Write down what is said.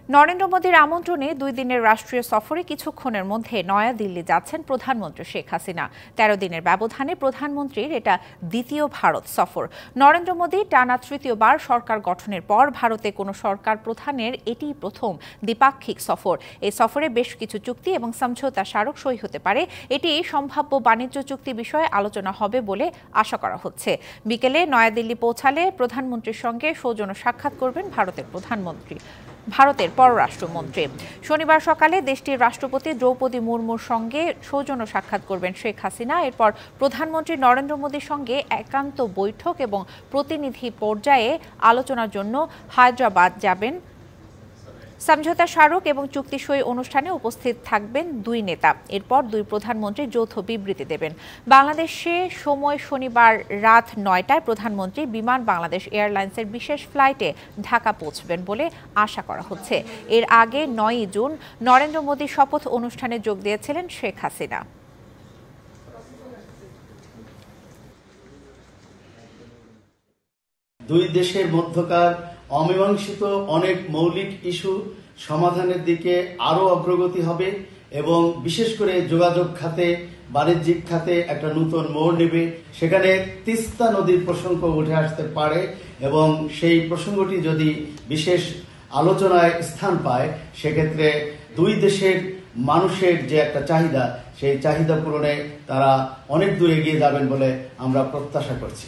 নরেন্দ্র মোদীর আমন্ত্রণে 2 দিনের রাষ্ট্রীয় সফরে কিছুক্ষণের মধ্যে নয়াদিল্লি যাচ্ছেন প্রধানমন্ত্রী শেখ হাসিনা। 13 দিনের ব্যবধানে প্রধানমন্ত্রীর এটা দ্বিতীয় ভারত সফর। নরেন্দ্র মোদী টানা তৃতীয়বার সরকার গঠনের পর ভারতে কোনো সরকার প্রধানের এটিই প্রথম দ্বিপাক্ষিক সফর। এই সফরে বেশ কিছু চুক্তি এবং সমঝোতা স্মারক সই হতে পারে। এটি সম্ভাব্য বাণিজ্য চুক্তি বিষয়ে আলোচনা হবে বলে আশা করা হচ্ছে। বিকেলে নয়াদিল্লি পৌঁছালে প্রধানমন্ত্রীর সঙ্গে সৌজন্য সাক্ষাৎ করবেন ভারতের পররাষ্ট্রমন্ত্রী। শনিবার সকালে দেশটির রাষ্ট্রপতি দ্রৌপদী মুর্মুর সঙ্গে সৌজন্য সাক্ষাৎ করবেন শেখ হাসিনা। এরপর প্রধানমন্ত্রী নরেন্দ্র মোদীর সঙ্গে একান্ত বৈঠক এবং প্রতিনিধি পর্যায়ে আলোচনার জন্য হায়দ্রাবাদ যাবেন। সমঝোতা স্মারক এবং চুক্তি সই অনুষ্ঠানে উপস্থিত থাকবেন 2 নেতা। এরপর 2 প্রধানমন্ত্রী যৌথ বিবৃতি দেবেন। বাংলাদেশে সময় শনিবার রাত 9টায় প্রধানমন্ত্রী বিমান বাংলাদেশ এয়ারলাইন্সের বিশেষ ফ্লাইটে ঢাকা পৌঁছবেন বলে আশা করা হচ্ছে। এর আগে 9ই জুন নরেন্দ্র মোদী শপথ অনুষ্ঠানে যোগ দিয়েছিলেন শেখ হাসিনা। দুই দেশের মধ্যকার অমীমাংসিত অনেক মৌলিক ইস্যু সমাধানের দিকে আরো অগ্রগতি হবে এবং বিশেষ করে যোগাযোগ খাতে, বাণিজ্যিক খাতে একটা নতুন মোড় নেবে। সেখানে তিস্তা নদীর প্রসঙ্গ উঠে আসতে পারে এবং সেই প্রসঙ্গটি যদি বিশেষ আলোচনায় স্থান পায়, সেক্ষেত্রে দুই দেশের মানুষের যে একটা চাহিদা, সেই চাহিদা পূরণে তারা অনেক দূর এগিয়ে যাবেন বলে আমরা প্রত্যাশা করছি।